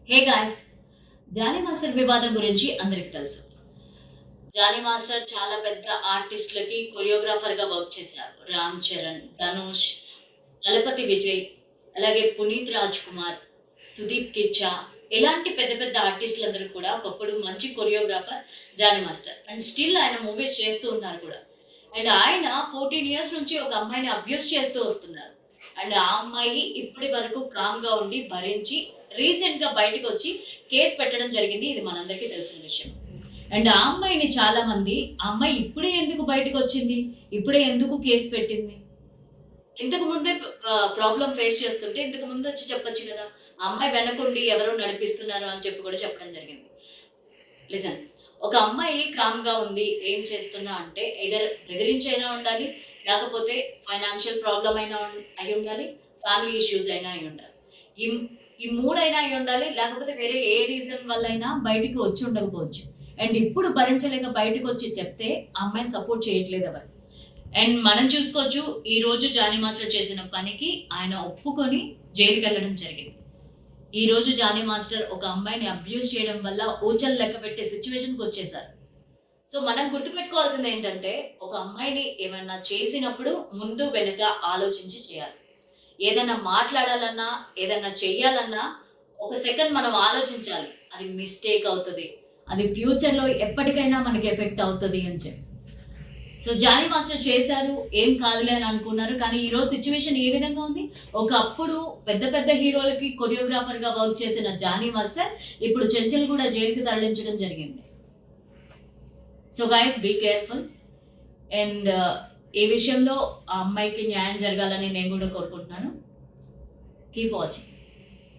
Hey guys, Johnny master వివాదం గురించి అందరికి తెలుసు. జానీ మాస్టర్ చాలా పెద్ద ఆర్టిస్టులకి కొరియోగ్రాఫర్‌గా వర్క్ చేశారు. 'రామ్ చరణ్', 'ధనుష్', 'దళపతి విజయ్', అలాగే 'పునీత్ రాజ్ కుమార్', 'సుదీప్ కిచ్చా' ఇలాంటి పెద్ద పెద్ద ఆర్టిస్టులందరూ కూడా ఒకప్పుడు మంచి choreographer Jani master. And still ఆయన మూవీస్ చేస్తూ ఉన్నారు కూడా. అండ్ ఆయన 14 ఇయర్స్ నుంచి ఒక అమ్మాయిని అబ్యూజ్ చేస్తూ వస్తున్నారు. అండ్ ఆ అమ్మాయి ఇప్పటి వరకు కామ్‌గా ఉండి భరించి రీసెంట్‌గా బయటకొచ్చి కేస్ పెట్టడం జరిగింది. ఇది మనందరికీ తెలిసిన విషయం. అండ్ ఆ అమ్మాయిని చాలామంది, ఆ అమ్మాయి ఇప్పుడే ఎందుకు బయటకొచ్చింది? ఇప్పుడే ఎందుకు కేస్ పెట్టింది? ఇంతకు ముందే ప్రాబ్లమ్ ఫేస్ చేస్తుంటే ఇంతకు ముందు వచ్చి చెప్పొచ్చు కదా! ఆ అమ్మాయి వెనకుండి ఎవరో నడిపిస్తున్నారు అని చెప్పి కూడా చెప్పడం జరిగింది. లిజన్, ఒక అమ్మాయి కామ్‌గా ఉంది. ఏం చేస్తున్నా అంటే ఎయిదర్ బెదిరించైనా ఉండాలి, లేకపోతే ఫైనాన్షియల్ ప్రాబ్లమ్ అయినా అయ్యుండాలి, ఫ్యామిలీ ఇష్యూస్ అయినా అయ్యుండాలి. ఈ ఈ 3 అయినా అయ్యుండాలి. లేకపోతే వేరే ఏ రీజన్ వల్లైనా బయటికి వచ్చి ఉండకపోవచ్చు. అండ్ ఇప్పుడు భరించలేక బయటకొచ్చి చెప్తే ఆ అమ్మాయిని సపోర్ట్ చేయట్లేదు ఎవరు. అండ్ మనం చూసుకోవచ్చు, ఈరోజు జానీ మాస్టర్ చేసిన పనికి ఆయన ఒప్పుకొని జైలుకెళ్ళడం జరిగింది. ఈరోజు జానీ మాస్టర్ ఒక అమ్మాయిని అబ్యూజ్ చేయడం వల్ల ఊచలు లెక్కపెట్టే సిట్యుయేషన్‌కొచ్చేసారు. సో, మనం గుర్తుపెట్టుకోవాల్సిందేంటంటే, ఒక అమ్మాయిని ఏమన్నా చేసినప్పుడు ముందు వెనక ఆలోచించి చేయాలి. ఏదన్నా మాట్లాడాలన్నా, ఏదన్నా చెయ్యాలన్నా ఒక సెకండ్ మనం ఆలోచించాలి. అది మిస్టేక్ అవుతది. అది ఫ్యూచర్‌లో ఎప్పటికైనా మనకి ఎఫెక్ట్ అవుతది అని చెప్పి. సో, జానీ మాస్టర్ చేశారు. ఏం కాదులే అని అనుకున్నారు. కానీ ఈరోజు సిట్యుయేషన్ ఏ విధంగా ఉంది? ఒకప్పుడు పెద్ద పెద్ద హీరోలకి కొరియోగ్రాఫర్‌గా వర్క్ చేసిన జానీ మాస్టర్ ఇప్పుడు 'చెంచల్' గూడా జైలుకి తరలించడం జరిగింది. So, guys be careful. And ఈ విషయంలో ఆ అమ్మాయికి న్యాయం జరగాలని నేను గూడా కోరుకుంటున్నాను. Keep watching.